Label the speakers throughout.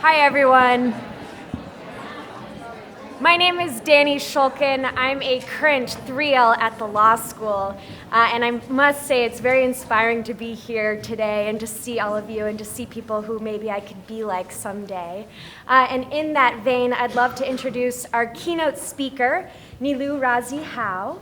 Speaker 1: Hi, everyone. My name is Danny Shulkin. I'm a current 3L at the law school, and I must say it's very inspiring to be here today and to see all of you and to see people who maybe I could be like someday. And in that vein, I'd love to introduce our keynote speaker, Nilu Razi Howe.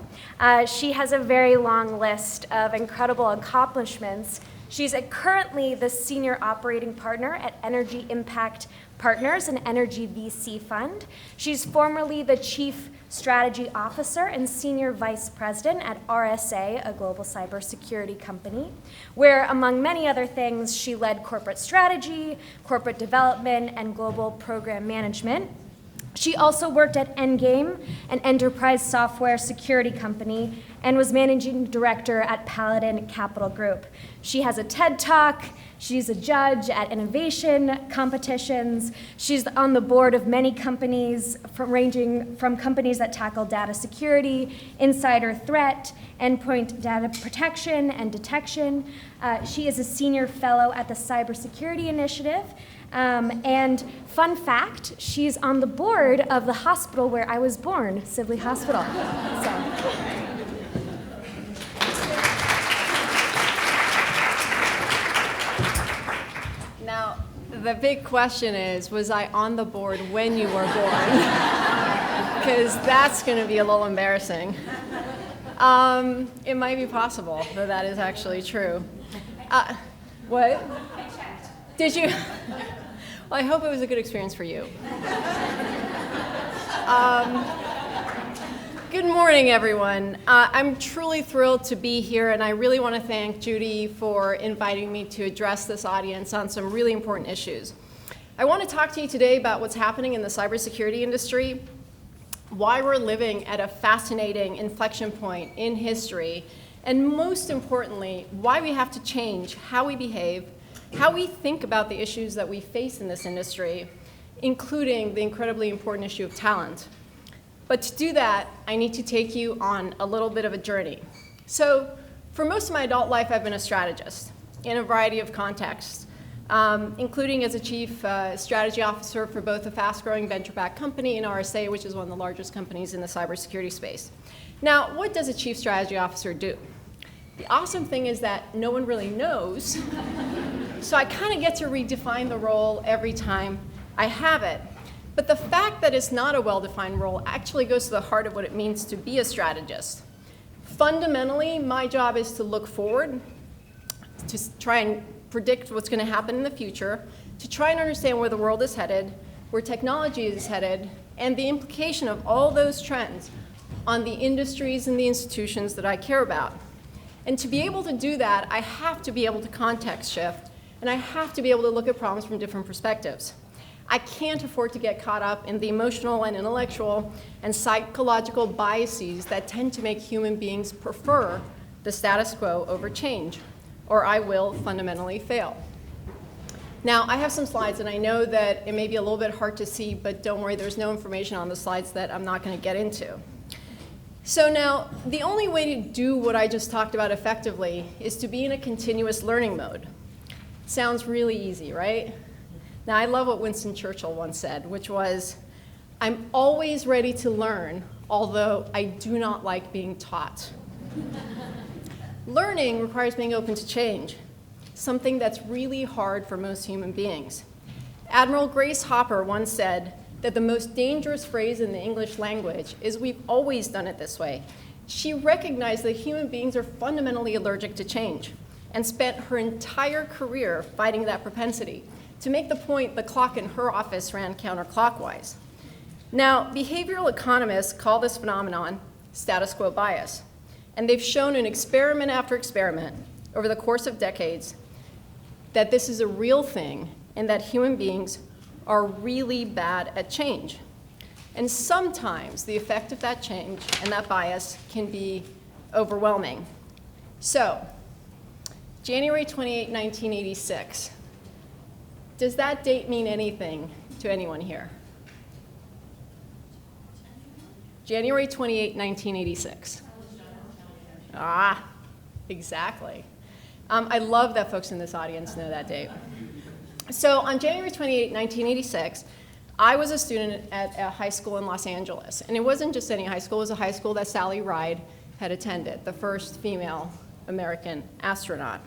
Speaker 1: She has a very long list of incredible accomplishments. She's currently the Senior Operating Partner at Energy Impact Partners, an energy VC fund. She's formerly the Chief Strategy Officer and Senior Vice President at RSA, a global cybersecurity company, where, among many other things, she led corporate strategy, corporate development, and global program management. She also worked at Endgame, an enterprise software security company, and was managing director at Paladin Capital Group. She has a TED Talk. She's a judge at innovation competitions. She's on the board of many companies, ranging from companies that tackle data security, insider threat, endpoint data protection and detection. She is a senior fellow at the Cybersecurity Initiative. And fun fact, she's on the board of the hospital where I was born, Sibley Hospital.
Speaker 2: Now, the big question is, was I on the board when you were born? Because that's going to be a little embarrassing. It might be possible that that is actually true. What? Did you? Well, I hope it was a good experience for you. Good morning, everyone. I'm truly thrilled to be here, and I really want to thank Judy for inviting me to address this audience on some really important issues. I want to talk to you today about what's happening in the cybersecurity industry, why we're living at a fascinating inflection point in history, and most importantly, why we have to change how we behave, how we think about the issues that we face in this industry, including the incredibly important issue of talent. But to do that, I need to take you on a little bit of a journey. So for most of my adult life, I've been a strategist in a variety of contexts, including as a chief strategy officer for both a fast-growing venture-backed company and RSA, which is one of the largest companies in the cybersecurity space. Now, what does a chief strategy officer do? The awesome thing is that no one really knows, so I kind of get to redefine the role every time I have it. But the fact that it's not a well-defined role actually goes to the heart of what it means to be a strategist. Fundamentally, my job is to look forward, to try and predict what's going to happen in the future, to try and understand where the world is headed, where technology is headed, and the implication of all those trends on the industries and the institutions that I care about. And to be able to do that, I have to be able to context shift, and I have to be able to look at problems from different perspectives. I can't afford to get caught up in the emotional and intellectual and psychological biases that tend to make human beings prefer the status quo over change, or I will fundamentally fail. Now, I have some slides, and I know that it may be a little bit hard to see, but don't worry, there's no information on the slides that I'm not going to get into. So now, the only way to do what I just talked about effectively is to be in a continuous learning mode. Sounds really easy, right? Now, I love what Winston Churchill once said, which was, "I'm always ready to learn, although I do not like being taught." Learning requires being open to change, something that's really hard for most human beings. Admiral Grace Hopper once said that the most dangerous phrase in the English language is, "We've always done it this way." She recognized that human beings are fundamentally allergic to change and spent her entire career fighting that propensity, to make the point the clock in her office ran counterclockwise. Now, behavioral economists call this phenomenon status quo bias, and they've shown in experiment after experiment over the course of decades that this is a real thing and that human beings are really bad at change. And sometimes the effect of that change and that bias can be overwhelming. So, January 28, 1986. Does that date mean anything to anyone here? January 28, 1986. Ah, exactly. I love that folks in this audience know that date. So on January 28, 1986, I was a student at a high school in Los Angeles. And it wasn't just any high school, it was a high school that Sally Ride had attended, the first female American astronaut.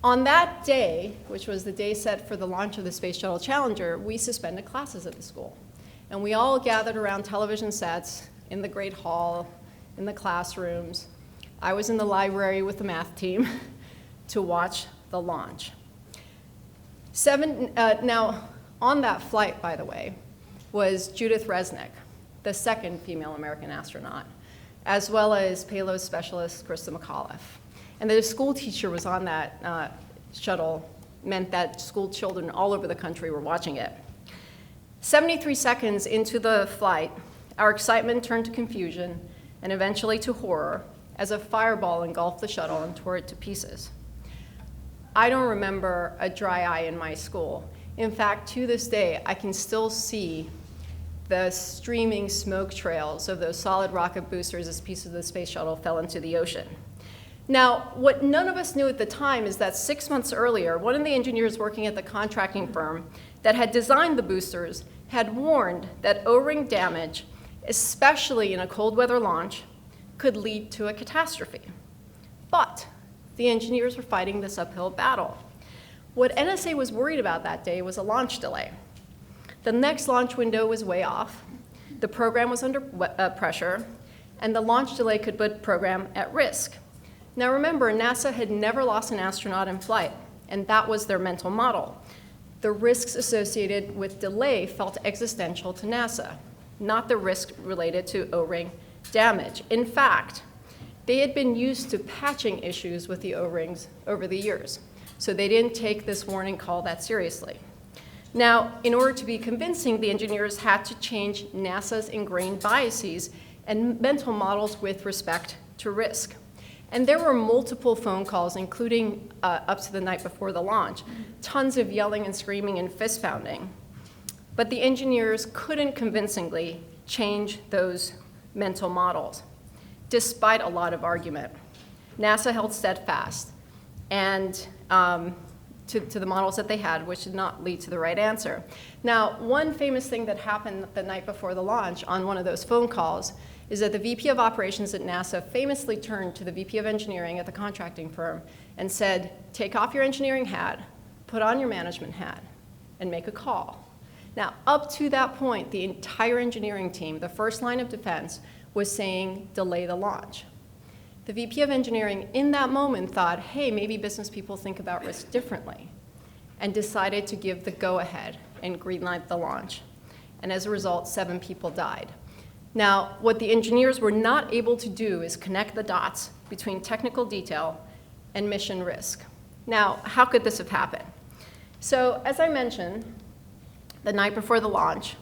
Speaker 2: On that day, which was the day set for the launch of the Space Shuttle Challenger, we suspended classes at the school. And we all gathered around television sets in the Great Hall, in the classrooms. I was in the library with the math team to watch the launch. Now, on that flight, by the way, was Judith Resnick, the second female American astronaut, as well as payload specialist Krista McAuliffe. And that a school teacher was on that shuttle meant that school children all over the country were watching it. 73 seconds into the flight, our excitement turned to confusion and eventually to horror as a fireball engulfed the shuttle and tore it to pieces. I don't remember a dry eye in my school. In fact, to this day, I can still see the streaming smoke trails of those solid rocket boosters as pieces of the space shuttle fell into the ocean. Now, what none of us knew at the time is that 6 months earlier, one of the engineers working at the contracting firm that had designed the boosters had warned that O-ring damage, especially in a cold weather launch, could lead to a catastrophe. But the engineers were fighting this uphill battle. What NSA was worried about that day was a launch delay. The next launch window was way off, the program was under pressure, and the launch delay could put the program at risk. Now remember, NASA had never lost an astronaut in flight, and that was their mental model. The risks associated with delay felt existential to NASA, not the risk related to O-ring damage. In fact, they had been used to patching issues with the O-rings over the years, so they didn't take this warning call that seriously. Now, in order to be convincing, the engineers had to change NASA's ingrained biases and mental models with respect to risk. And there were multiple phone calls, including up to the night before the launch, tons of yelling and screaming and fist pounding. But the engineers couldn't convincingly change those mental models, despite a lot of argument. NASA held steadfast and to the models that they had, which did not lead to the right answer. Now, one famous thing that happened the night before the launch on one of those phone calls is that the VP of Operations at NASA famously turned to the VP of Engineering at the contracting firm and said, take off your engineering hat, put on your management hat, and make a call. Now, up to that point, the entire engineering team, the first line of defense, was saying, delay the launch. The VP of Engineering in that moment thought, hey, maybe business people think about risk differently, and decided to give the go-ahead and greenlight the launch. And as a result, 7 people died. Now, what the engineers were not able to do is connect the dots between technical detail and mission risk. Now, how could this have happened? So, as I mentioned, the night before the launch,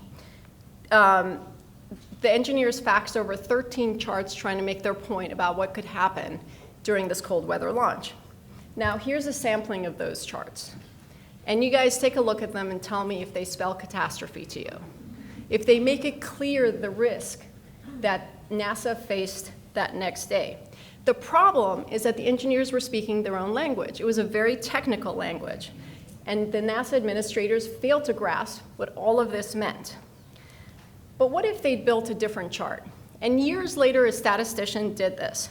Speaker 2: the engineers faxed over 13 charts trying to make their point about what could happen during this cold weather launch. Now, here's a sampling of those charts. And you guys take a look at them and tell me if they spell catastrophe to you. If they make it clear the risk that NASA faced that next day. The problem is that the engineers were speaking their own language. It was a very technical language. And the NASA administrators failed to grasp what all of this meant. But what if they'd built a different chart? And years later, a statistician did this.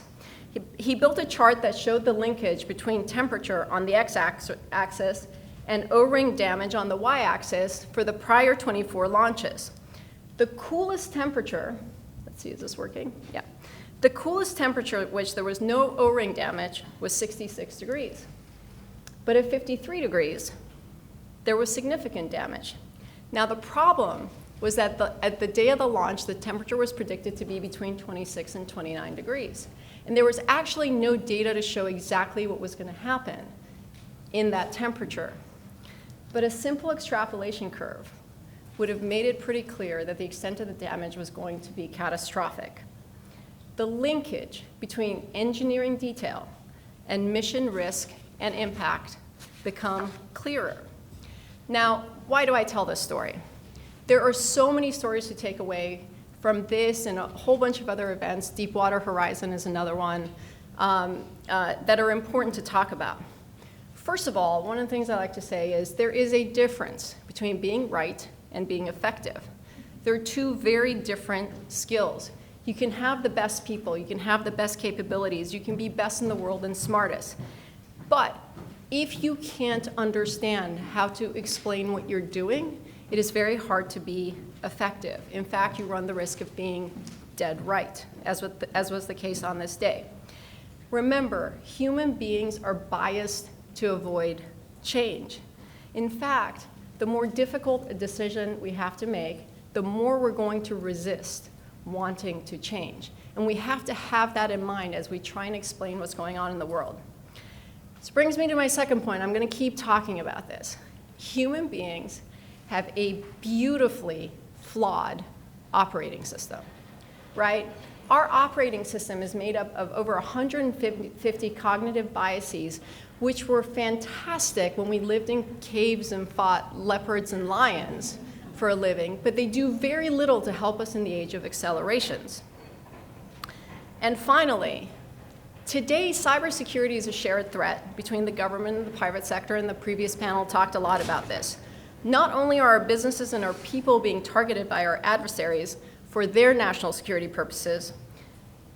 Speaker 2: He built a chart that showed the linkage between temperature on the x-axis and O-ring damage on the y-axis for the prior 24 launches. The coolest temperature, let's see, is this working? Yeah. The coolest temperature at which there was no O-ring damage was 66 degrees. But at 53 degrees, there was significant damage. Now, the problem was that at the day of the launch, the temperature was predicted to be between 26 and 29 degrees. And there was actually no data to show exactly what was going to happen in that temperature. But a simple extrapolation curve would have made it pretty clear that the extent of the damage was going to be catastrophic. The linkage between engineering detail and mission risk and impact become clearer. Now, why do I tell this story? There are so many stories to take away from this and a whole bunch of other events. Deepwater Horizon is another one that are important to talk about. First of all, one of the things I like to say is there is a difference between being right and being effective. They're two very different skills. You can have the best people, you can have the best capabilities, you can be best in the world and smartest. But if you can't understand how to explain what you're doing, it is very hard to be effective. In fact, you run the risk of being dead right, as was the case on this day. Remember, human beings are biased to avoid change. In fact, the more difficult a decision we have to make, the more we're going to resist wanting to change. And we have to have that in mind as we try and explain what's going on in the world. This brings me to my second point. I'm going to keep talking about this. Human beings have a beautifully flawed operating system, right? Our operating system is made up of over 150 cognitive biases, which were fantastic when we lived in caves and fought leopards and lions for a living, but they do very little to help us in the age of accelerations. And finally, today, cybersecurity is a shared threat between the government and the private sector, and the previous panel talked a lot about this. Not only are our businesses and our people being targeted by our adversaries for their national security purposes,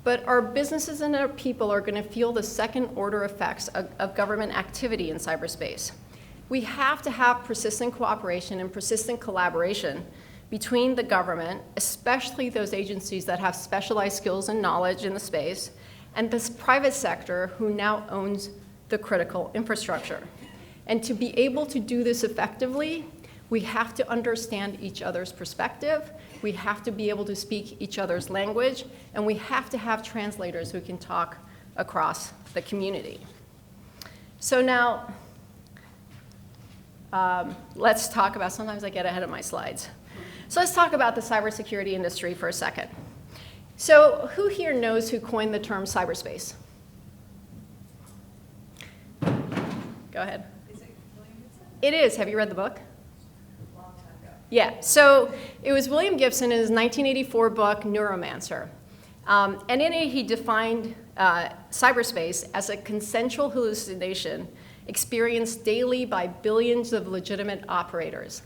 Speaker 2: but our businesses and our people are going to feel the second-order effects of government activity in cyberspace. We have to have persistent cooperation and persistent collaboration between the government, especially those agencies that have specialized skills and knowledge in the space, and this private sector who now owns the critical infrastructure. And to be able to do this effectively, we have to understand each other's perspective, we have to be able to speak each other's language, and we have to have translators who can talk across the community. So now, let's talk about, sometimes I get ahead of my slides. So let's talk about the cybersecurity industry for a second. So who here knows who coined the term cyberspace? Go ahead.
Speaker 3: Is it William Gibson?
Speaker 2: It is. Have you read the book?
Speaker 3: A long time ago.
Speaker 2: Yeah. So it was William Gibson in his 1984 book, Neuromancer. And in it, he defined cyberspace as a consensual hallucination experienced daily by billions of legitimate operators.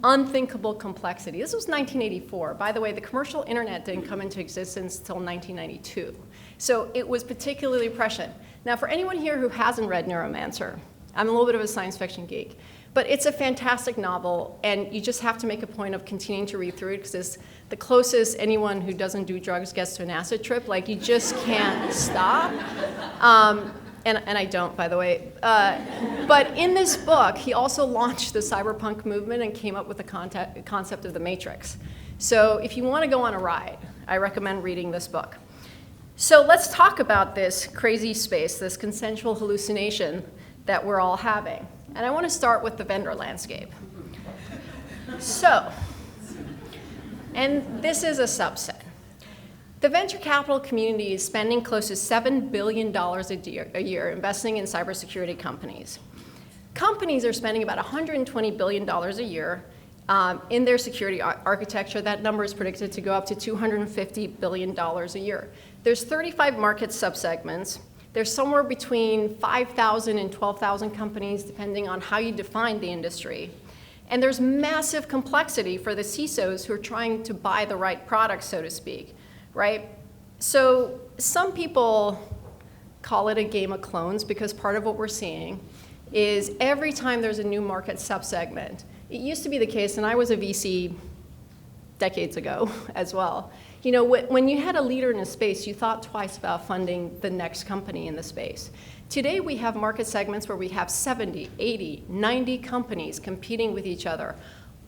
Speaker 2: Unthinkable complexity. This was 1984. By the way, the commercial internet didn't come into existence until 1992. So it was particularly prescient. Now, for anyone here who hasn't read Neuromancer, I'm a little bit of a science fiction geek, but it's a fantastic novel, and you just have to make a point of continuing to read through it, because it's the closest anyone who doesn't do drugs gets to an acid trip. Like, you just can't stop. And I don't, by the way. But in this book, he also launched the cyberpunk movement and came up with the concept of the Matrix. So if you want to go on a ride, I recommend reading this book. So let's talk about this crazy space, this consensual hallucination that we're all having. And I want to start with the vendor landscape. So, and this is a subset. The venture capital community is spending close to $7 billion a year investing in cybersecurity companies. Companies are spending about $120 billion a year in their security architecture. That number is predicted to go up to $250 billion a year. There's 35 market subsegments. There's somewhere between 5,000 and 12,000 companies, depending on how you define the industry. And there's massive complexity for the CISOs who are trying to buy the right product, so to speak. Right? So some people call it a game of clones, because part of what we're seeing is every time there's a new market subsegment, it used to be the case, and I was a VC decades ago as well, you know, when you had a leader in a space, you thought twice about funding the next company in the space. Today we have market segments where we have 70, 80, 90 companies competing with each other,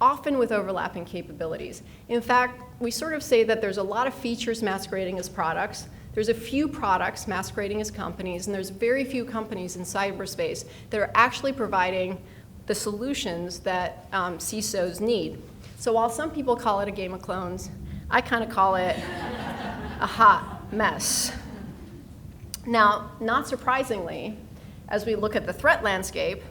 Speaker 2: often with overlapping capabilities. In fact, we sort of say that there's a lot of features masquerading as products, there's a few products masquerading as companies, and there's very few companies in cyberspace that are actually providing the solutions that CISOs need. So while some people call it a game of clones, I kind of call it a hot mess. Now, not surprisingly, as we look at the threat landscape,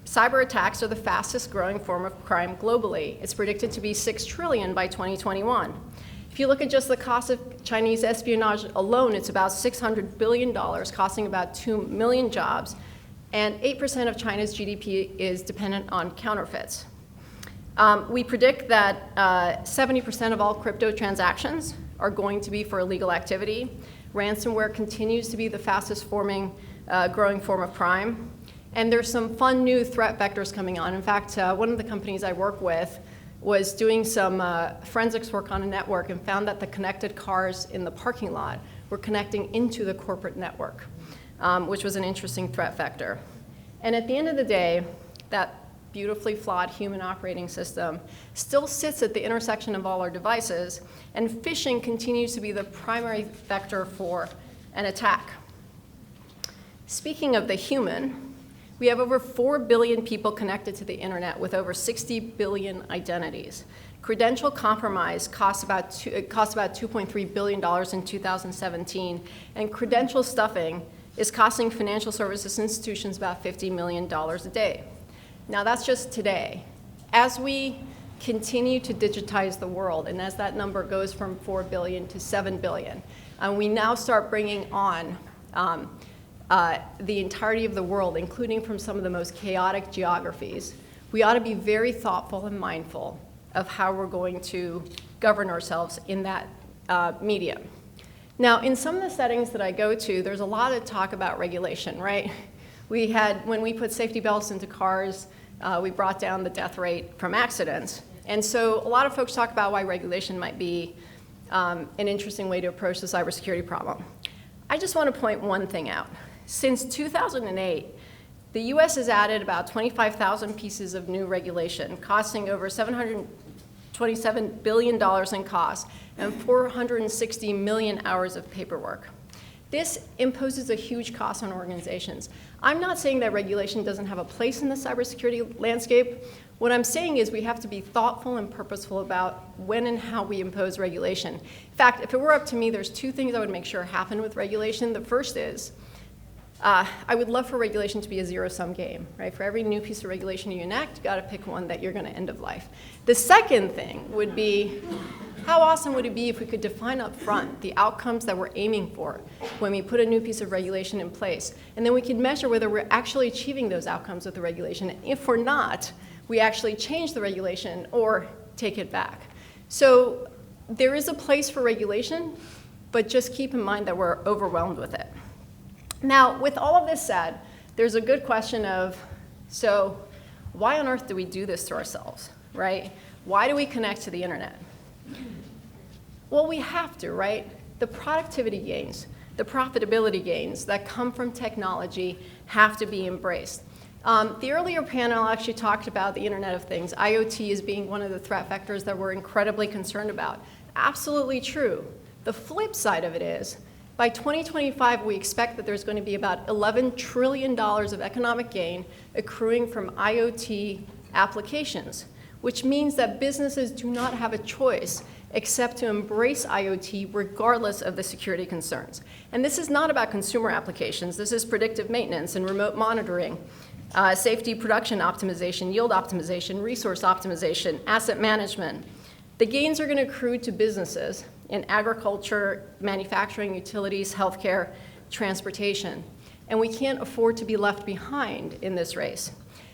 Speaker 2: cyber attacks are the fastest growing form of crime globally. It's predicted to be $6 trillion by 2021. If you look at just the cost of Chinese espionage alone, it's about $600 billion, costing about 2 million jobs. and 8% of China's GDP is dependent on counterfeits. We predict that 70% of all crypto transactions are going to be for illegal activity. Ransomware continues to be the fastest growing form of crime. And there's some fun new threat vectors coming on. In fact, one of the companies I work with was doing some forensics work on a network and found that the connected cars in the parking lot were connecting into the corporate network, which was an interesting threat vector. And at the end of the day, that beautifully flawed human operating system still sits at the intersection of all our devices, and phishing continues to be the primary vector for an attack. Speaking of the human, we have over 4 billion people connected to the internet with over 60 billion identities. Credential compromise costs about $2.3 billion in 2017, and credential stuffing is costing financial services institutions about $50 million a day. Now that's just today. As we continue to digitize the world, and as that number goes from 4 billion to 7 billion, and we now start bringing on the entirety of the world, including from some of the most chaotic geographies, we ought to be very thoughtful and mindful of how we're going to govern ourselves in that medium. Now, in some of the settings that I go to, there's a lot of talk about regulation, right? When we put safety belts into cars, we brought down the death rate from accidents. And so a lot of folks talk about why regulation might be an interesting way to approach the cybersecurity problem. I just want to point one thing out. Since 2008, the US has added about 25,000 pieces of new regulation, costing over $727 billion in costs and 460 million hours of paperwork. This imposes a huge cost on organizations. I'm not saying that regulation doesn't have a place in the cybersecurity landscape. What I'm saying is we have to be thoughtful and purposeful about when and how we impose regulation. In fact, if it were up to me, there's two things I would make sure happen with regulation. The first is, I would love for regulation to be a zero-sum game, right? For every new piece of regulation you enact, you got to pick one that you're going to end of life. The second thing would be, how awesome would it be if we could define up front the outcomes that we're aiming for when we put a new piece of regulation in place, and then we can measure whether we're actually achieving those outcomes with the regulation. And if we're not, we actually change the regulation or take it back. So there is a place for regulation, but just keep in mind that we're overwhelmed with it. Now, with all of this said, there's a good question of, so why on earth do we do this to ourselves, right? Why do we connect to the internet? Well, we have to, right? The productivity gains, the profitability gains that come from technology have to be embraced. The earlier panel actually talked about the Internet of Things, IoT as being one of the threat vectors that we're incredibly concerned about. Absolutely true. The flip side of it is, by 2025, we expect that there's going to be about $11 trillion of economic gain accruing from IoT applications, which means that businesses do not have a choice except to embrace IoT regardless of the security concerns. And this is not about consumer applications. This is predictive maintenance and remote monitoring, safety production optimization, yield optimization, resource optimization, asset management. The gains are going to accrue to businesses in agriculture, manufacturing, utilities, healthcare, transportation. And we can't afford to be left behind in this race.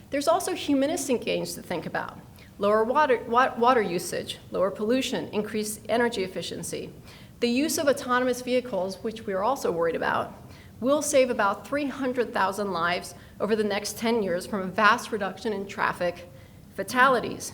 Speaker 2: There's also humanistic gains to think about. Lower water usage, lower pollution, increased energy efficiency. The use of autonomous vehicles, which we're also worried about, will save about 300,000 lives over the next 10 years from a vast reduction in traffic fatalities.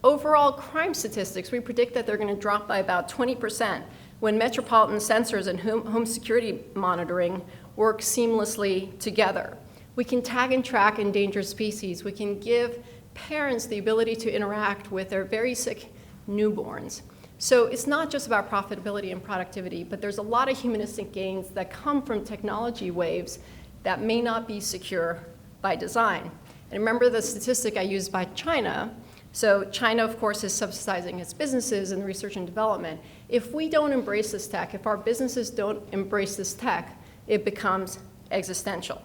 Speaker 2: Overall crime statistics, we predict that they're going to drop by about 20% when metropolitan sensors and home security monitoring work seamlessly together. We can tag and track endangered species. We can give parents the ability to interact with their very sick newborns. So it's not just about profitability and productivity, but there's a lot of humanistic gains that come from technology waves that may not be secure by design. And remember the statistic I used by China. So China, of course, is subsidizing its businesses and research and development. If we don't embrace this tech, if our businesses don't embrace this tech, it becomes existential.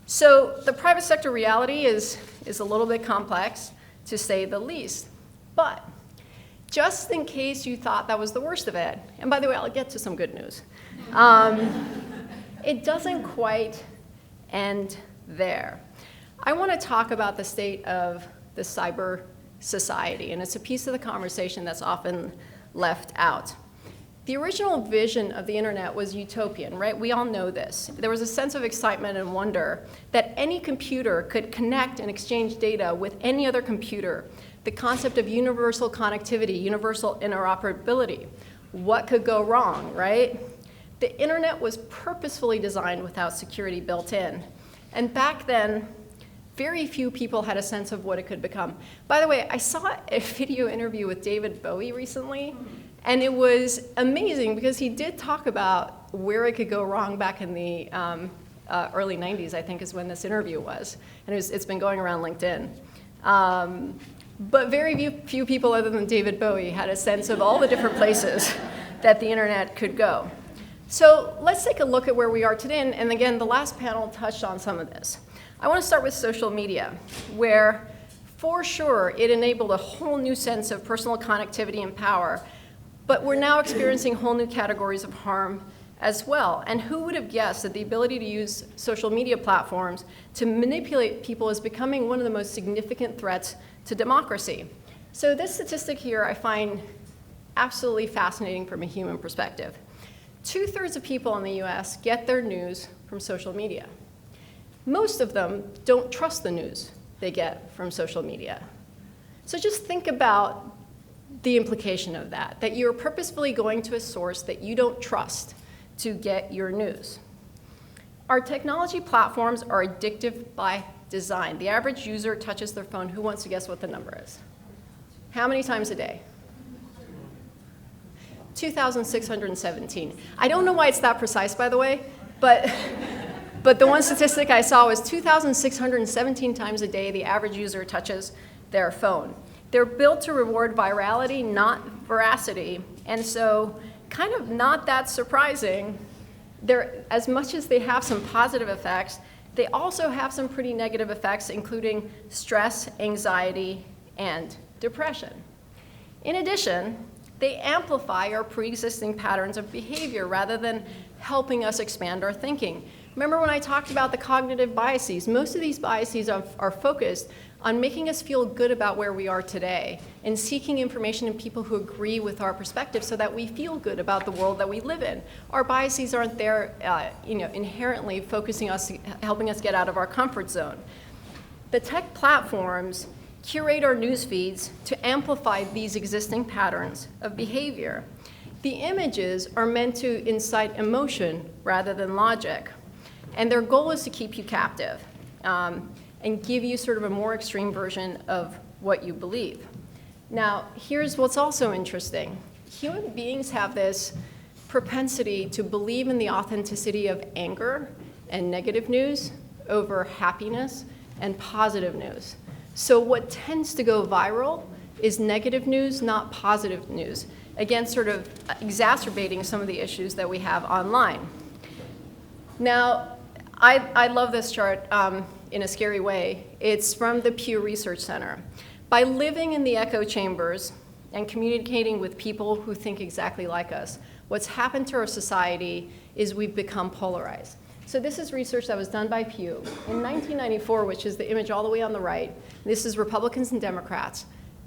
Speaker 2: So the private sector reality is a little bit complex, to say the least. But just in case you thought that was the worst of it, and by the way, I'll get to some good news, it doesn't quite end there. I want to talk about the state of the cyber society, and it's a piece of the conversation that's often left out. The original vision of the internet was utopian, right? We all know this. There was a sense of excitement and wonder that any computer could connect and exchange data with any other computer. The concept of universal connectivity, universal interoperability. What could go wrong, right? The internet was purposefully designed without security built in. And back then, very few people had a sense of what it could become. By the way, I saw a video interview with David Bowie recently, and it was amazing because he did talk about where it could go wrong back in the early 90s, I think is when this interview was. And it's been going around LinkedIn. But very few people other than David Bowie had a sense of all the different places that the internet could go. So let's take a look at where we are today. And again, the last panel touched on some of this. I want to start with social media, where for sure it enabled a whole new sense of personal connectivity and power. But we're now experiencing whole new categories of harm as well. And who would have guessed that the ability to use social media platforms to manipulate people is becoming one of the most significant threats to democracy? So this statistic here I find absolutely fascinating from a human perspective. 2/3 of people in the US get their news from social media. Most of them don't trust the news they get from social media. So just think about the implication of that you're purposefully going to a source that you don't trust to get your news. Our technology platforms are addictive by design. The average user touches their phone. Who wants to guess what the number is? How many times a day? 2,617. I don't know why it's that precise, by the way, but the one statistic I saw was 2,617 times a day the average user touches their phone. They're built to reward virality, not veracity, and so kind of not that surprising. As much as they have some positive effects, they also have some pretty negative effects, including stress, anxiety, and depression. In addition, they amplify our pre-existing patterns of behavior rather than helping us expand our thinking. Remember when I talked about the cognitive biases? Most of these biases are focused on making us feel good about where we are today and seeking information in people who agree with our perspective so that we feel good about the world that we live in. Our biases aren't there inherently focusing us, helping us get out of our comfort zone. The tech platforms curate our news feeds to amplify these existing patterns of behavior. The images are meant to incite emotion rather than logic. And their goal is to keep you captive and give you sort of a more extreme version of what you believe. Now, here's what's also interesting. Human beings have this propensity to believe in the authenticity of anger and negative news over happiness and positive news. So what tends to go viral is negative news, not positive news. Again, sort of exacerbating some of the issues that we have online. Now, I love this chart in a scary way. It's from the Pew Research Center. By living in the echo chambers and communicating with people who think exactly like us, what's happened to our society is we've become polarized. So this is research that was done by Pew. In 1994, which is the image all the way on the right, this is Republicans and Democrats.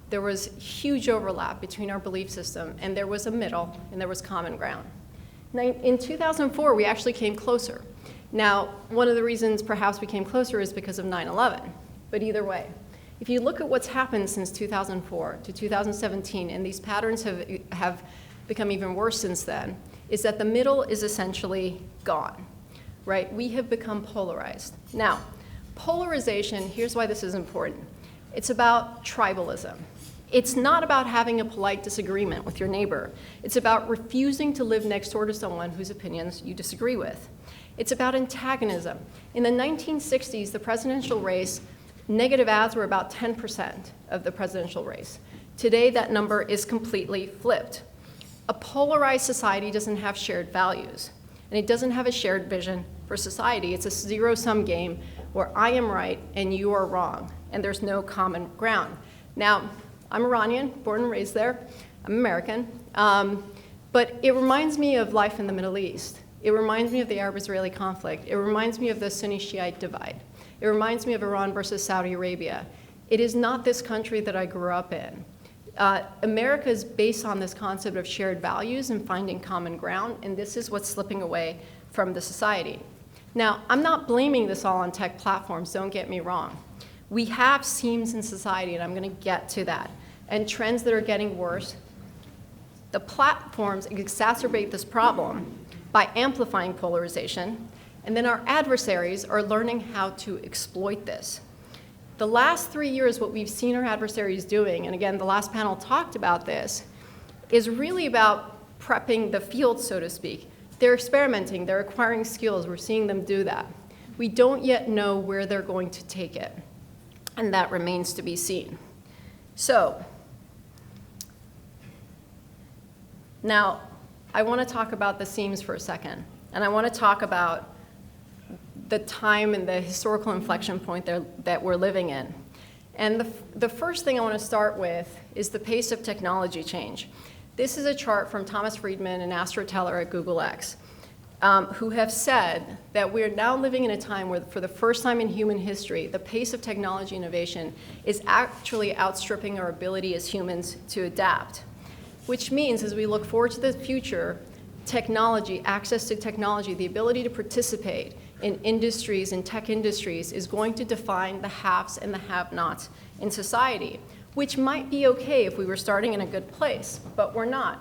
Speaker 2: There was huge overlap between our belief system, and there was a middle, and there was common ground. In 2004, we actually came closer. Now, one of the reasons perhaps we came closer is because of 9/11, but either way, if you look at what's happened since 2004 to 2017, and these patterns have become even worse since then, is that the middle is essentially gone, right? We have become polarized. Now, polarization, here's why this is important. It's about tribalism. It's not about having a polite disagreement with your neighbor. It's about refusing to live next door to someone whose opinions you disagree with. It's about antagonism. In the 1960s, the presidential race, negative ads were about 10% of the presidential race. Today, that number is completely flipped. A polarized society doesn't have shared values, and it doesn't have a shared vision for society. It's a zero-sum game where I am right and you are wrong, and there's no common ground. Now, I'm Iranian, born and raised there. I'm American. But it reminds me of life in the Middle East. It reminds me of the Arab-Israeli conflict. It reminds me of the Sunni-Shiite divide. It reminds me of Iran versus Saudi Arabia. It is not this country that I grew up in. America is based on this concept of shared values and finding common ground, and this is what's slipping away from the society. Now, I'm not blaming this all on tech platforms, don't get me wrong. We have seams in society, and I'm going to get to that, and trends that are getting worse. The platforms exacerbate this problem by amplifying polarization, and then our adversaries are learning how to exploit this. The last 3 years, what we've seen our adversaries doing, and again, the last panel talked about this, is really about prepping the field, so to speak. They're experimenting, they're acquiring skills, we're seeing them do that. We don't yet know where they're going to take it, and that remains to be seen. So, now, I want to talk about the seams for a second, and I want to talk about the time and the historical inflection point that we're living in. And the first thing I want to start with is the pace of technology change. This is a chart from Thomas Friedman and Astro Teller at Google X, who have said that we're now living in a time where, for the first time in human history, the pace of technology innovation is actually outstripping our ability as humans to adapt. Which means, as we look forward to the future, technology, access to technology, the ability to participate in industries and tech industries is going to define the haves and the have-nots in society, which might be okay if we were starting in a good place, but we're not.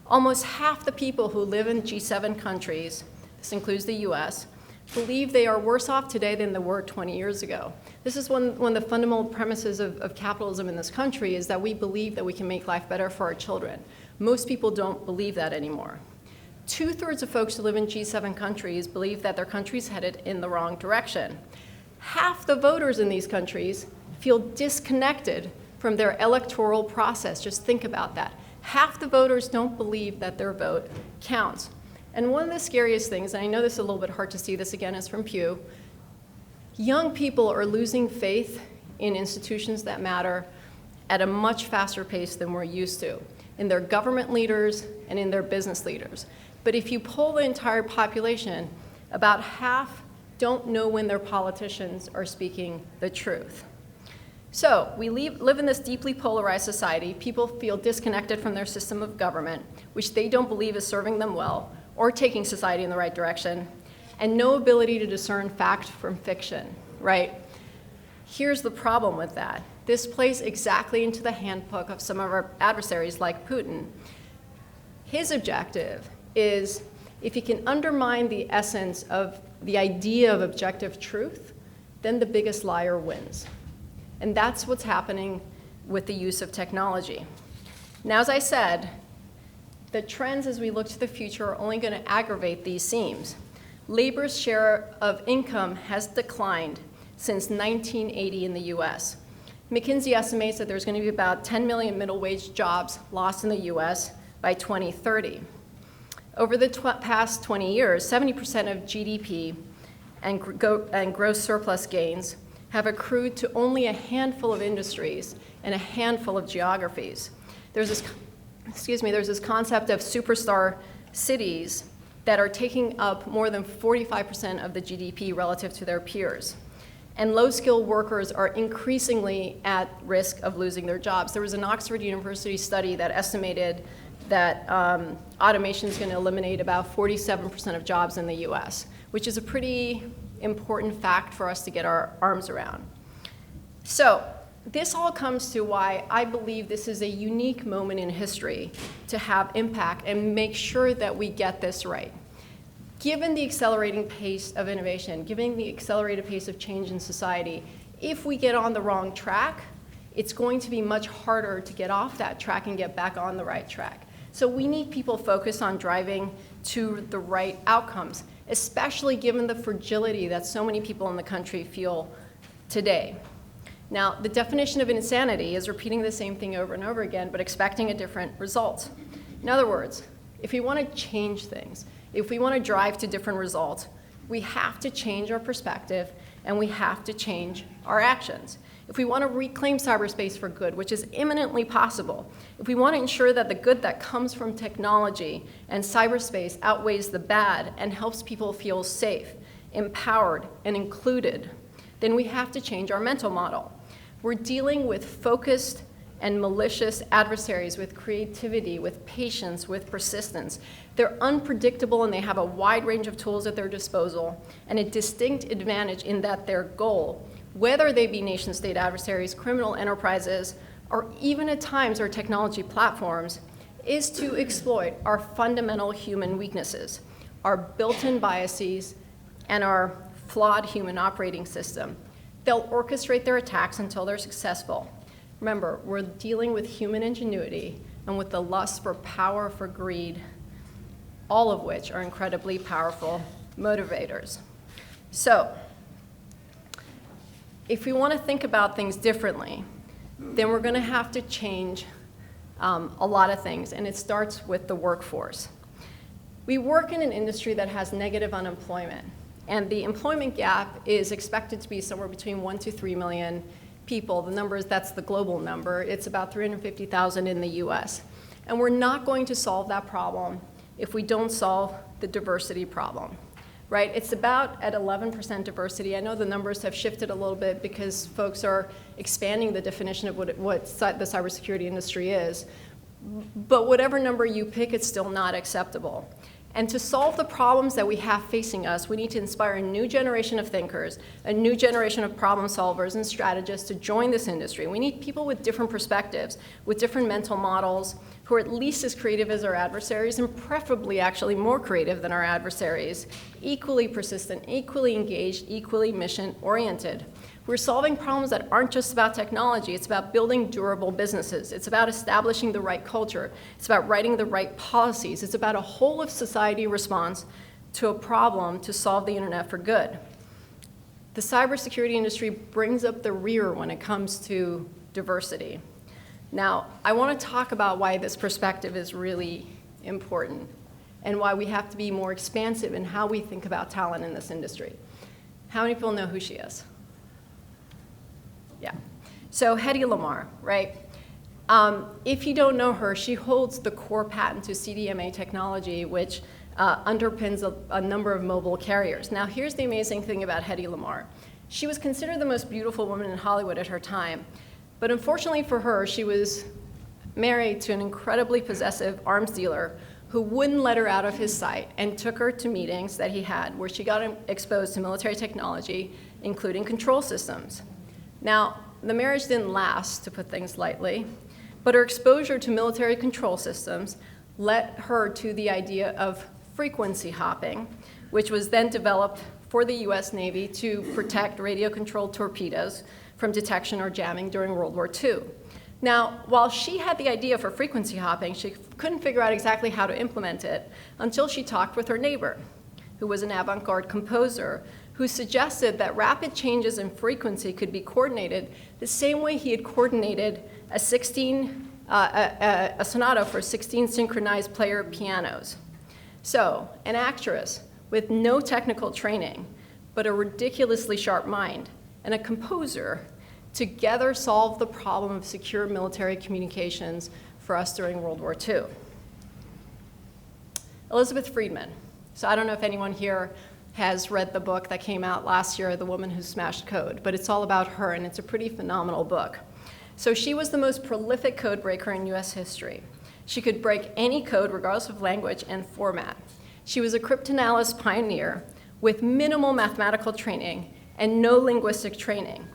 Speaker 2: Almost half the people who live in G7 countries, this includes the US, believe they are worse off today than they were 20 years ago. This is one of the fundamental premises of capitalism in this country, is that we believe that we can make life better for our children. Most people don't believe that anymore. 2/3 of folks who live in G7 countries believe that their country's headed in the wrong direction. Half the voters in these countries feel disconnected from their electoral process. Just think about that. Half the voters don't believe that their vote counts. And one of the scariest things, and I know this is a little bit hard to see, this again is from Pew, young people are losing faith in institutions that matter at a much faster pace than we're used to, in their government leaders and in their business leaders. But if you poll the entire population, about half don't know when their politicians are speaking the truth. So we live in this deeply polarized society. People feel disconnected from their system of government, which they don't believe is serving them well or taking society in the right direction, and no ability to discern fact from fiction, right? Here's the problem with that. This plays exactly into the handbook of some of our adversaries like Putin. His objective is, if he can undermine the essence of the idea of objective truth, then the biggest liar wins. And that's what's happening with the use of technology. Now, as I said, the trends as we look to the future are only going to aggravate these seams. Labor's share of income has declined since 1980 in the US. McKinsey estimates that there's going to be about 10 million middle-wage jobs lost in the US by 2030. Over the past 20 years, 70% of GDP and gross surplus gains have accrued to only a handful of industries and a handful of geographies. There's this concept of superstar cities that are taking up more than 45% of the GDP relative to their peers. And low-skilled workers are increasingly at risk of losing their jobs. There was an Oxford University study that estimated that automation is going to eliminate about 47% of jobs in the US, which is a pretty important fact for us to get our arms around. So this all comes to why I believe this is a unique moment in history to have impact and make sure that we get this right. Given the accelerating pace of innovation, given the accelerated pace of change in society, if we get on the wrong track, it's going to be much harder to get off that track and get back on the right track. So we need people focused on driving to the right outcomes, especially given the fragility that so many people in the country feel today. Now, the definition of insanity is repeating the same thing over and over again, but expecting a different result. In other words, if we want to change things, if we want to drive to different results, we have to change our perspective and we have to change our actions. if we want to reclaim cyberspace for good, which is imminently possible, if we want to ensure that the good that comes from technology and cyberspace outweighs the bad and helps people feel safe, empowered, and included, then we have to change our mental model. We're dealing with focused and malicious adversaries with creativity, with patience, with persistence. They're unpredictable and they have a wide range of tools at their disposal and a distinct advantage in that their goal, whether they be nation-state adversaries, criminal enterprises, or even at times our technology platforms, is to exploit our fundamental human weaknesses, our built-in biases, and our flawed human operating system. They'll orchestrate their attacks until they're successful. Remember, we're dealing with human ingenuity and with the lust for power, for greed, all of which are incredibly powerful motivators. So, if we want to think about things differently, then we're going to have to change a lot of things, and it starts with the workforce. We work in an industry that has negative unemployment, and the employment gap is expected to be somewhere between 1 to 3 million people. The numbers, that's the global number. It's about 350,000 in the US. And we're not going to solve that problem if we don't solve the diversity problem, right? It's about at 11% diversity. I know the numbers have shifted a little bit because folks are expanding the definition of what the cybersecurity industry is. But whatever number you pick, it's still not acceptable. And to solve the problems that we have facing us, we need to inspire a new generation of thinkers, a new generation of problem solvers and strategists to join this industry. We need people with different perspectives, with different mental models, who are at least as creative as our adversaries, and preferably actually more creative than our adversaries, equally persistent, equally engaged, equally mission-oriented. We're solving problems that aren't just about technology. It's about building durable businesses. It's about establishing the right culture. It's about writing the right policies. It's about a whole of society response to a problem to solve the internet for good. The cybersecurity industry brings up the rear when it comes to diversity. Now, I want to talk about why this perspective is really important and why we have to be more expansive in how we think about talent in this industry. How many people know who she is? Yeah. So Hedy Lamarr, right? If you don't know her, she holds the core patent to CDMA technology, which underpins a number of mobile carriers. Now, here's the amazing thing about Hedy Lamarr. She was considered the most beautiful woman in Hollywood at her time. But unfortunately for her, she was married to an incredibly possessive arms dealer who wouldn't let her out of his sight and took her to meetings that he had where she got exposed to military technology, including control systems. Now, the marriage didn't last, to put things lightly, but her exposure to military control systems led her to the idea of frequency hopping, which was then developed for the US Navy to protect radio-controlled torpedoes from detection or jamming during World War II. Now, while she had the idea for frequency hopping, she couldn't figure out exactly how to implement it until she talked with her neighbor, who was an avant-garde composer, who suggested that rapid changes in frequency could be coordinated the same way he had coordinated a sonata for 16 synchronized player pianos. So, an actress with no technical training, but a ridiculously sharp mind, and a composer together solved the problem of secure military communications for us during World War II. Elizabeth Friedman. So I don't know if anyone here has read the book that came out last year, The Woman Who Smashed Code, but it's all about her, and it's a pretty phenomenal book. So she was the most prolific code breaker in US history. She could break any code regardless of language and format. She was a cryptanalyst pioneer with minimal mathematical training and no linguistic training.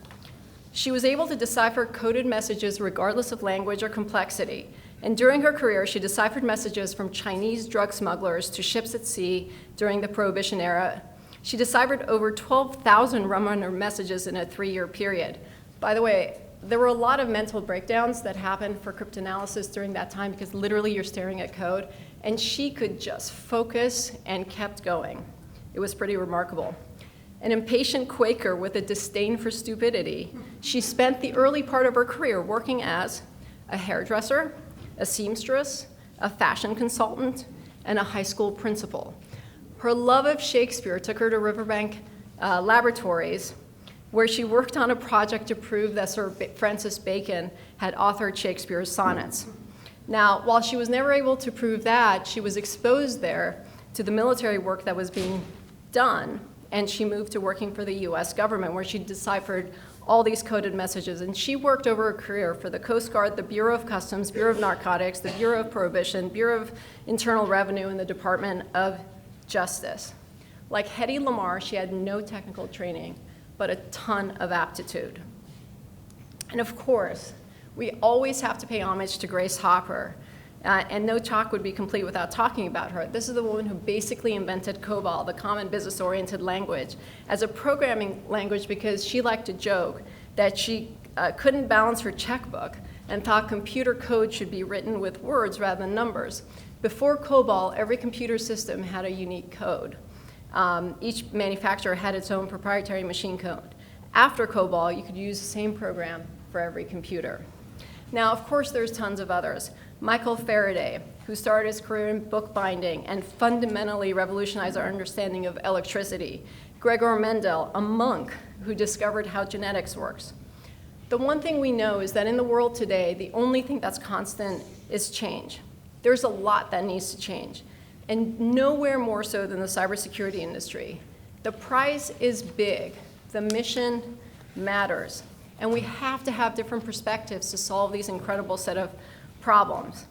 Speaker 2: She was able to decipher coded messages regardless of language or complexity. And during her career, she deciphered messages from Chinese drug smugglers to ships at sea during the Prohibition era. She deciphered over 12,000 rum runner messages in a 3-year period. By the way, there were a lot of mental breakdowns that happened for cryptanalysis during that time because literally you're staring at code, and she could just focus and kept going. It was pretty remarkable. An impatient Quaker with a disdain for stupidity, she spent the early part of her career working as a hairdresser, a seamstress, a fashion consultant, and a high school principal. Her love of Shakespeare took her to Riverbank Laboratories where she worked on a project to prove that Sir Francis Bacon had authored Shakespeare's sonnets. Now, while she was never able to prove that, she was exposed there to the military work that was being done, and she moved to working for the US government, where she deciphered all these coded messages. And she worked over a career for the Coast Guard, the Bureau of Customs, Bureau of Narcotics, the Bureau of Prohibition, Bureau of Internal Revenue, and the Department of Justice. Like Hedy Lamarr, she had no technical training, but a ton of aptitude. And of course, we always have to pay homage to Grace Hopper. And no talk would be complete without talking about her. This is the woman who basically invented COBOL, the Common Business-Oriented Language, as a programming language because she liked to joke that she couldn't balance her checkbook and thought computer code should be written with words rather than numbers. Before COBOL, every computer system had a unique code. Each manufacturer had its own proprietary machine code. After COBOL, you could use the same program for every computer. Now, of course, there's tons of others. Michael Faraday, who started his career in bookbinding and fundamentally revolutionized our understanding of electricity. Gregor Mendel, a monk who discovered how genetics works. The one thing we know is that in the world today, the only thing that's constant is change. There's a lot that needs to change, and nowhere more so than the cybersecurity industry. The prize is big. The mission matters. And we have to have different perspectives to solve these incredible set of problems.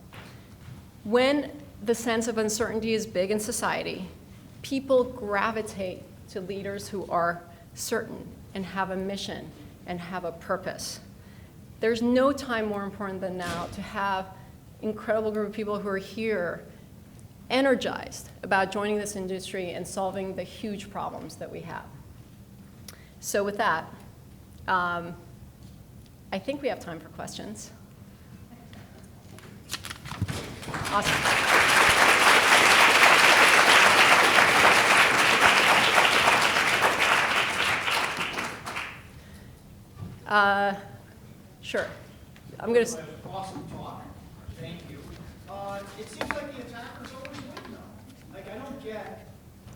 Speaker 2: When the sense of uncertainty is big in society, people gravitate to leaders who are certain and have a mission and have a purpose. There's no time more important than now to have an incredible group of people who are here energized about joining this industry and solving the huge problems that we have. So with that, I think we have time for questions. Awesome. Sure. I'm going to.
Speaker 4: Awesome talk. Thank you. It seems like the attackers always win, though. Like, I don't get,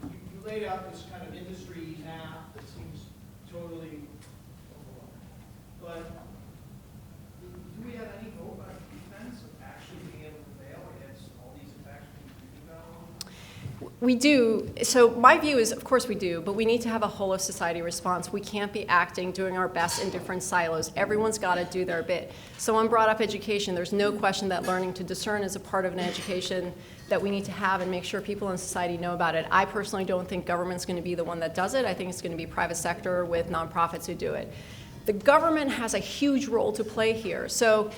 Speaker 4: you laid out this kind of industry map that seems totally overwhelming. But do we have any hope on defense of actually being able to fail against all these attacks we've been about?
Speaker 2: We do. So my view is, of course we do, but we need to have a whole of society response. We can't be acting, doing our best in different silos. Everyone's got to do their bit. Someone brought up education. There's no question that learning to discern is a part of an education that we need to have and make sure people in society know about it. I personally don't think government's going to be the one that does it. I think it's going to be private sector with nonprofits who do it. The government has a huge role to play here. So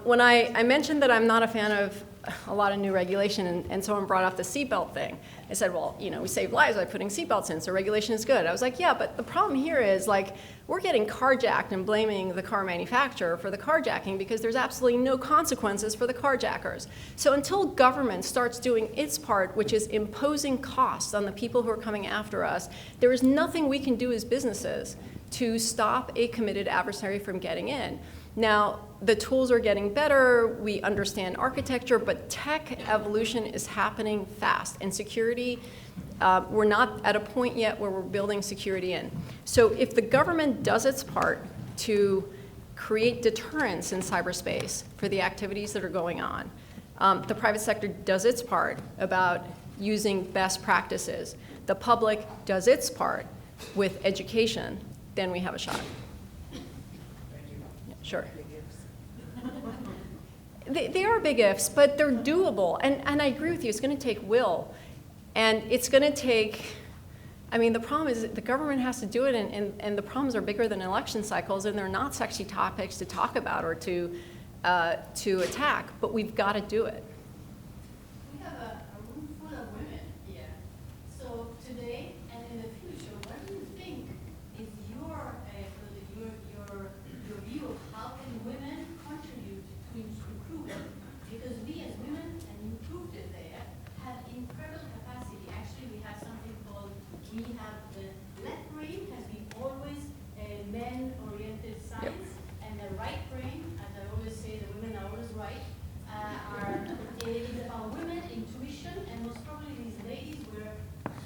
Speaker 2: when I mentioned that I'm not a fan of a lot of new regulation, and someone brought up the seatbelt thing. I said, well, you know, we save lives by putting seatbelts in, so regulation is good. I was like, yeah, but the problem here is, like, we're getting carjacked and blaming the car manufacturer for the carjacking because there's absolutely no consequences for the carjackers. So until government starts doing its part, which is imposing costs on the people who are coming after us, there is nothing we can do as businesses to stop a committed adversary from getting in. Now, the tools are getting better, we understand architecture, but tech evolution is happening fast. And security, we're not at a point yet where we're building security in. So if the government does its part to create deterrence in cyberspace for the activities that are going on, the private sector does its part about using best practices, the public does its part with education, then we have a shot. Sure. They are big ifs, but they're doable. And I agree with you, it's going to take will. And it's going to take, I mean, the problem is that the government has to do it, and the problems are bigger than election cycles, and they're not sexy topics to talk about or to attack, but we've got to do it.
Speaker 5: We have a room full of women here. So today and in the future, what do you think is your view of how can women contribute to improvement? Because we as women, and you proved it there, have incredible capacity. Actually, we have something called, we have the left brain has been always a men-oriented science, and the right brain, as I always say, the women are always right, is about women intuition, and most probably these ladies were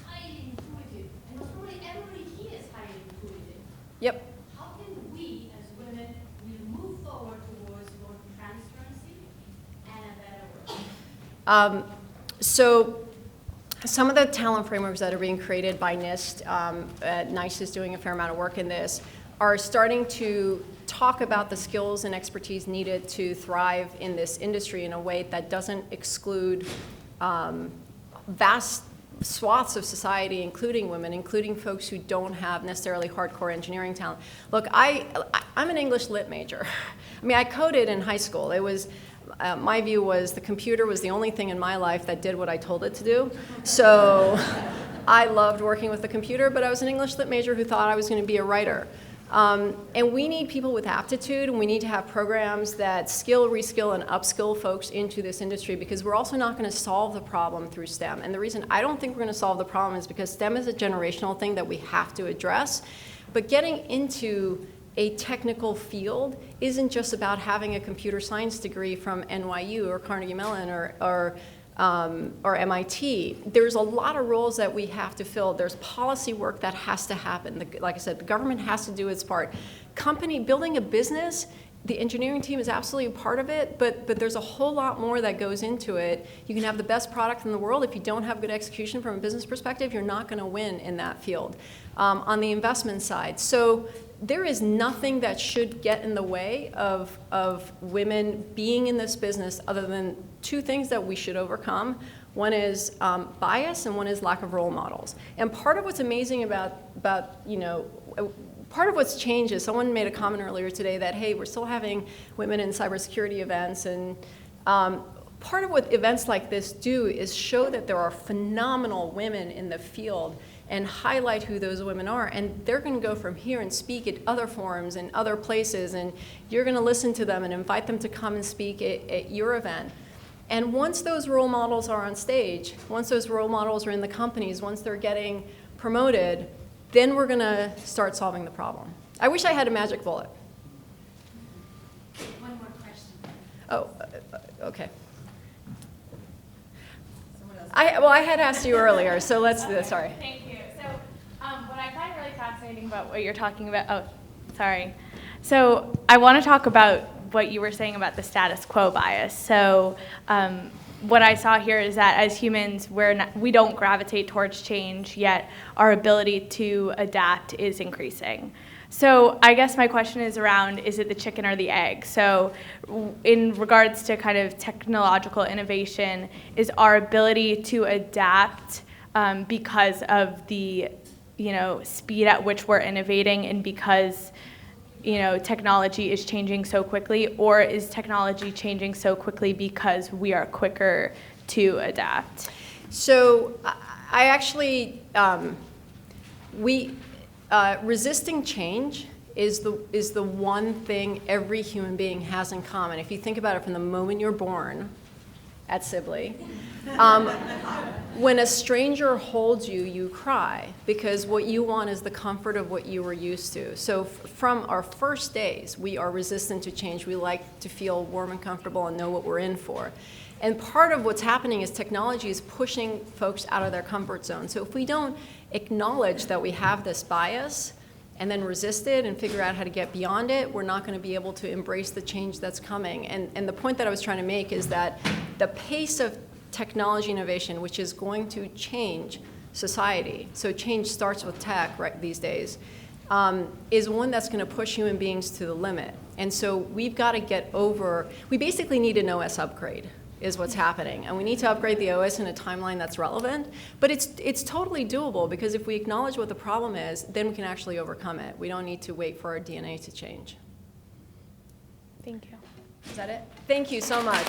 Speaker 5: highly intuitive, and most probably everybody here is highly intuitive.
Speaker 2: Yep. So some of the talent frameworks that are being created by NIST, NICE is doing a fair amount of work in this, are starting to talk about the skills and expertise needed to thrive in this industry in a way that doesn't exclude vast swaths of society, including women, including folks who don't have necessarily hardcore engineering talent. Look, I'm an English lit major. I mean, I coded in high school. It was, my view was the computer was the only thing in my life that did what I told it to do. So I loved working with the computer, but I was an English lit major who thought I was going to be a writer. And we need people with aptitude, and we need to have programs that skill, reskill, and upskill folks into this industry, because we're also not going to solve the problem through STEM. And the reason I don't think we're going to solve the problem is because STEM is a generational thing that we have to address. But getting into a technical field isn't just about having a computer science degree from NYU or Carnegie Mellon or MIT. There's a lot of roles that we have to fill. There's policy work that has to happen. Like I said, the government has to do its part. Building a business, the engineering team is absolutely a part of it, but there's a whole lot more that goes into it. You can have the best product in the world. If you don't have good execution from a business perspective, you're not going to win in that field. On the investment side. So there is nothing that should get in the way of women being in this business other than two things that we should overcome. One is bias, and one is lack of role models. And part of what's amazing about part of what's changed is someone made a comment earlier today that, hey, we're still having women in cybersecurity events, and part of what events like this do is show that there are phenomenal women in the field and highlight who those women are. And they're going to go from here and speak at other forums and other places, and you're going to listen to them and invite them to come and speak at your event. And once those role models are on stage, once those role models are in the companies, once they're getting promoted, then we're going to start solving the problem. I wish I had a magic bullet.
Speaker 5: One more question.
Speaker 2: Oh, okay. I had asked you earlier, so let's, sorry.
Speaker 6: Thank you. So what I find really fascinating about what you're talking about, So I want to talk about what you were saying about the status quo bias. So what I saw here is that as humans, we don't gravitate towards change, yet our ability to adapt is increasing. So I guess my question is around, is it the chicken or the egg? So in regards to kind of technological innovation, is our ability to adapt because of the speed at which we're innovating, and because technology is changing so quickly, or is technology changing so quickly because we are quicker to adapt?
Speaker 2: So I actually, resisting change is the one thing every human being has in common. If you think about it from the moment you're born at Sibley, when a stranger holds you, you cry, because what you want is the comfort of what you were used to. So from our first days, we are resistant to change. We like to feel warm and comfortable and know what we're in for. And part of what's happening is technology is pushing folks out of their comfort zone. So if we don't acknowledge that we have this bias and then resist it and figure out how to get beyond it, we're not going to be able to embrace the change that's coming. And the point that I was trying to make is that the pace of technology innovation, which is going to change society, so change starts with tech right these days, is one that's going to push human beings to the limit. And so we've got to get over, we basically need an OS upgrade is what's happening. And we need to upgrade the OS in a timeline that's relevant. But it's totally doable, because if we acknowledge what the problem is, then we can actually overcome it. We don't need to wait for our DNA to change.
Speaker 6: Thank you.
Speaker 2: Is that it? Thank you so much.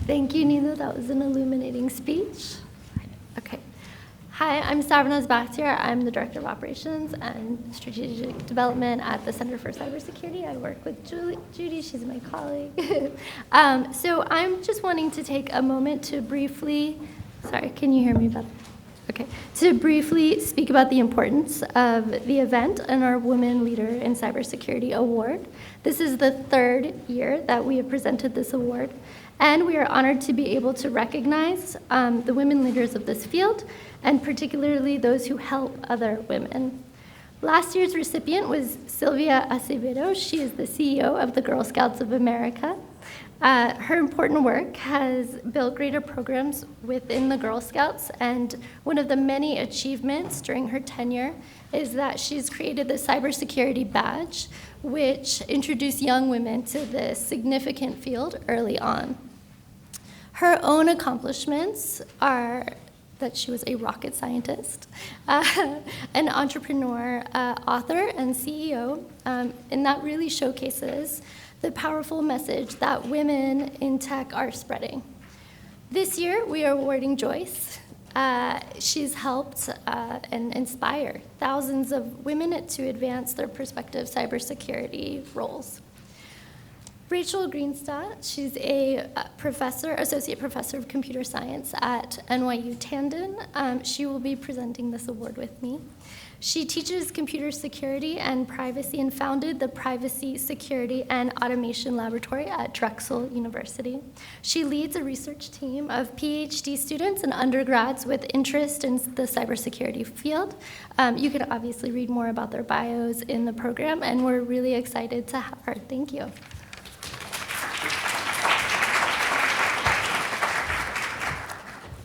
Speaker 7: Thank you, Nina. That was an illuminating speech. Okay. Hi, I'm Stavros Bakhtiar. I'm the Director of Operations and Strategic Development at the Center for Cybersecurity. I work with Judy. She's my colleague. So I'm just wanting to take a moment to briefly, sorry, can you hear me better? Okay. To briefly speak about the importance of the event and our Women Leader in Cybersecurity Award. This is the third year that we have presented this award. And we are honored to be able to recognize the women leaders of this field, and particularly those who help other women. Last year's recipient was Sylvia Acevedo. She is the CEO of the Girl Scouts of America. Her important work has built greater programs within the Girl Scouts, and one of the many achievements during her tenure is that she's created the cybersecurity badge, which introduced young women to this significant field early on. Her own accomplishments are that she was a rocket scientist, an entrepreneur, author, and CEO, and that really showcases the powerful message that women in tech are spreading. This year, we are awarding Joyce. She's helped and inspire thousands of women to advance their prospective cybersecurity roles. Rachel Greenstadt, she's a associate professor of computer science at NYU Tandon. She will be presenting this award with me. She teaches computer security and privacy and founded the Privacy, Security, and Automation Laboratory at Drexel University. She leads a research team of PhD students and undergrads with interest in the cybersecurity field. You can obviously read more about their bios in the program, and we're really excited to have her. Thank you.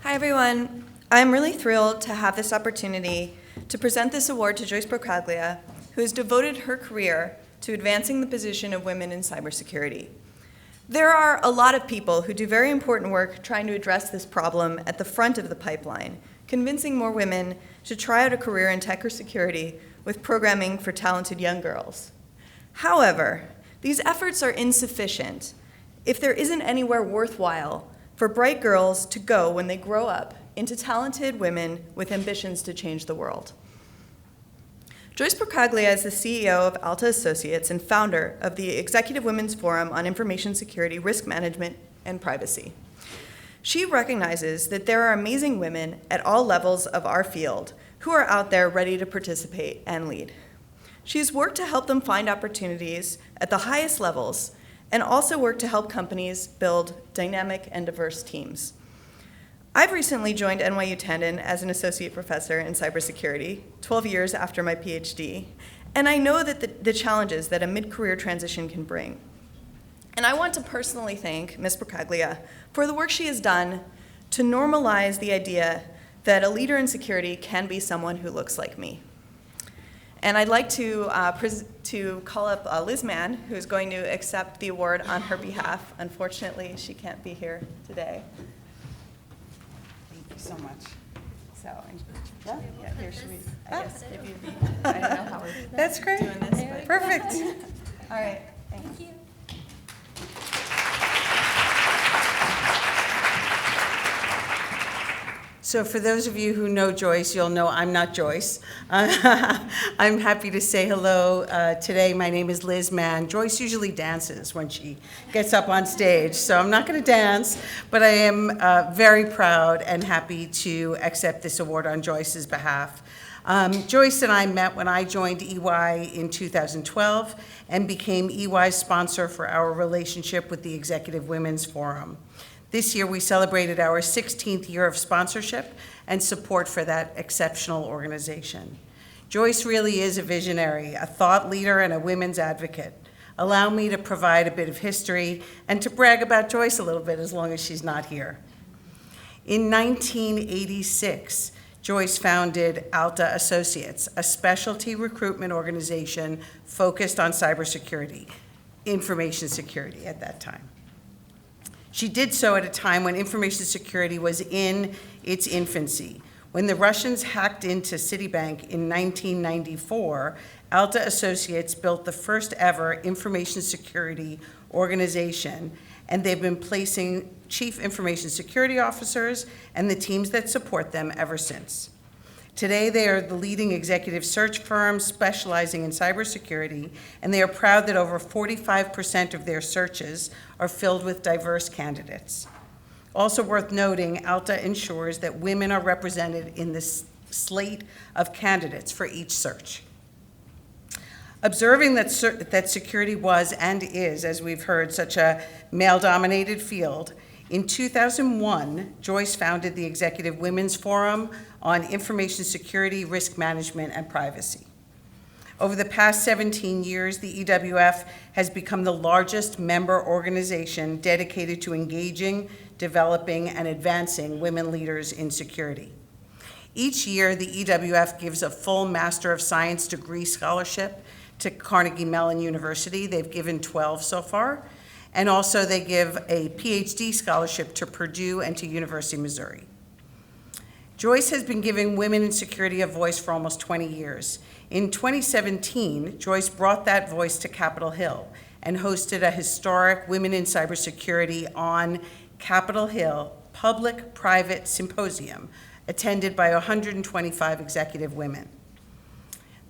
Speaker 8: Hi, everyone. I'm really thrilled to have this opportunity to present this award to Joyce Procaglia, who has devoted her career to advancing the position of women in cybersecurity. There are a lot of people who do very important work trying to address this problem at the front of the pipeline, convincing more women to try out a career in tech or security with programming for talented young girls. However, these efforts are insufficient if there isn't anywhere worthwhile for bright girls to go when they grow up into talented women with ambitions to change the world. Joyce Procaglia is the CEO of Alta Associates and founder of the Executive Women's Forum on Information Security, Risk Management, and Privacy. She recognizes that there are amazing women at all levels of our field who are out there ready to participate and lead. She's worked to help them find opportunities at the highest levels and also worked to help companies build dynamic and diverse teams. I've recently joined NYU Tandon as an associate professor in cybersecurity, 12 years after my PhD, and I know that the challenges that a mid-career transition can bring. And I want to personally thank Ms. Procaglia for the work she has done to normalize the idea that a leader in security can be someone who looks like me. And I'd like to call up Liz Mann, who's going to accept the award on her behalf. Unfortunately, she can't be here today.
Speaker 9: Thank you so much. So, yeah, here should we, I guess, if you,
Speaker 8: I don't know how we're
Speaker 9: that's great.
Speaker 8: doing this, but
Speaker 9: Perfect.
Speaker 8: all right, thanks.
Speaker 7: Thank you.
Speaker 9: So for those of you who know Joyce, you'll know I'm not Joyce. I'm happy to say hello today. My name is Liz Mann. Joyce usually dances when she gets up on stage, so I'm not going to dance, but I am very proud and happy to accept this award on Joyce's behalf. Joyce and I met when I joined EY in 2012 and became EY's sponsor for our relationship with the Executive Women's Forum. This year, we celebrated our 16th year of sponsorship and support for that exceptional organization. Joyce really is a visionary, a thought leader, and a women's advocate. Allow me to provide a bit of history and to brag about Joyce a little bit as long as she's not here. In 1986, Joyce founded Alta Associates, a specialty recruitment organization focused on cybersecurity, information security at that time. She did so at a time when information security was in its infancy. When the Russians hacked into Citibank in 1994, Alta Associates built the first ever information security organization, and they've been placing chief information security officers and the teams that support them ever since. Today, they are the leading executive search firm specializing in cybersecurity, and they are proud that over 45% of their searches are filled with diverse candidates. Also worth noting, Alta ensures that women are represented in this slate of candidates for each search. Observing that security was and is, as we've heard, such a male-dominated field, in 2001, Joyce founded the Executive Women's Forum on Information Security, Risk Management, and Privacy. Over the past 17 years, the EWF has become the largest member organization dedicated to engaging, developing, and advancing women leaders in security. Each year, the EWF gives a full Master of Science degree scholarship to Carnegie Mellon University. They've given 12 so far. And also they give a PhD scholarship to Purdue and to University of Missouri. Joyce has been giving women in security a voice for almost 20 years. In 2017, Joyce brought that voice to Capitol Hill and hosted a historic Women in Cybersecurity on Capitol Hill public-private symposium attended by 125 executive women.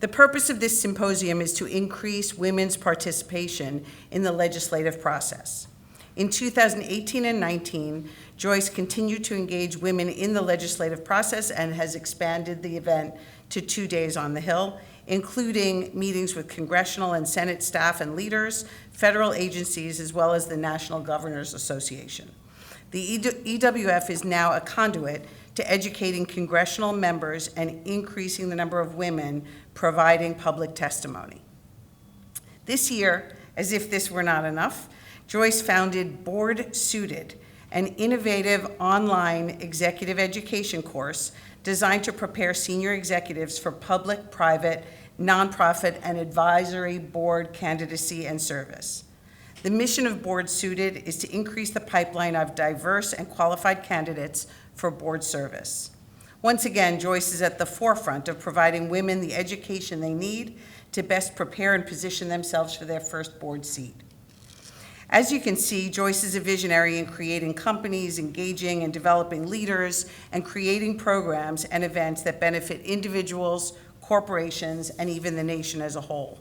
Speaker 9: The purpose of this symposium is to increase women's participation in the legislative process. In 2018 and 19, Joyce continued to engage women in the legislative process and has expanded the event to 2 days on the Hill, including meetings with congressional and Senate staff and leaders, federal agencies, as well as the National Governors Association. The EWF is now a conduit to educating congressional members and increasing the number of women providing public testimony. This year, as if this were not enough, Joyce founded Board Suited, an innovative online executive education course designed to prepare senior executives for public, private, nonprofit, and advisory board candidacy and service. The mission of Board Suited is to increase the pipeline of diverse and qualified candidates for board service. Once again, Joyce is at the forefront of providing women the education they need to best prepare and position themselves for their first board seat. As you can see, Joyce is a visionary in creating companies, engaging and developing leaders, and creating programs and events that benefit individuals, corporations, and even the nation as a whole.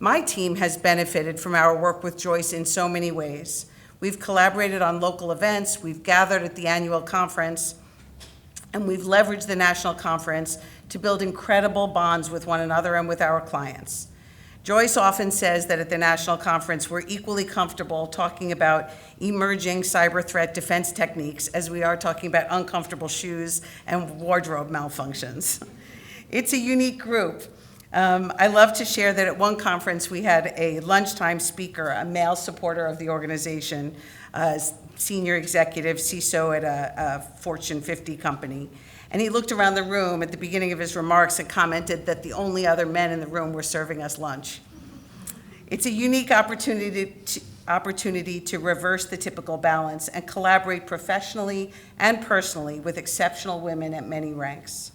Speaker 9: My team has benefited from our work with Joyce in so many ways. We've collaborated on local events, we've gathered at the annual conference, and we've leveraged the national conference to build incredible bonds with one another and with our clients. Joyce often says that at the national conference, we're equally comfortable talking about emerging cyber threat defense techniques as we are talking about uncomfortable shoes and wardrobe malfunctions. It's a unique group. I love to share that at one conference we had a lunchtime speaker, a male supporter of the organization, senior executive, CISO at a Fortune 50 company. And he looked around the room at the beginning of his remarks and commented that the only other men in the room were serving us lunch. It's a unique opportunity to reverse the typical balance and collaborate professionally and personally with exceptional women at many ranks.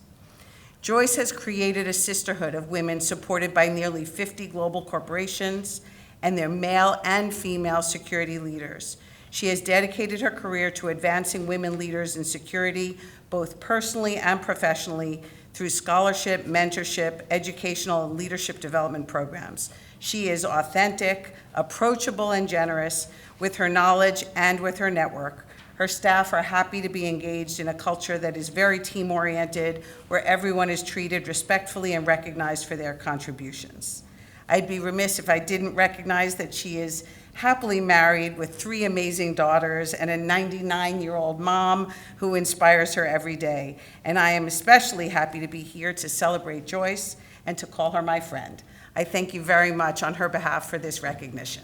Speaker 9: Joyce has created a sisterhood of women supported by nearly 50 global corporations and their male and female security leaders. She has dedicated her career to advancing women leaders in security, both personally and professionally, through scholarship, mentorship, educational, and leadership development programs. She is authentic, approachable, and generous with her knowledge and with her network. Her staff are happy to be engaged in a culture that is very team-oriented, where everyone is treated respectfully and recognized for their contributions. I'd be remiss if I didn't recognize that she is happily married with 3 amazing daughters and a 99-year-old mom who inspires her every day. And I am especially happy to be here to celebrate Joyce and to call her my friend. I thank you very much on her behalf for this recognition.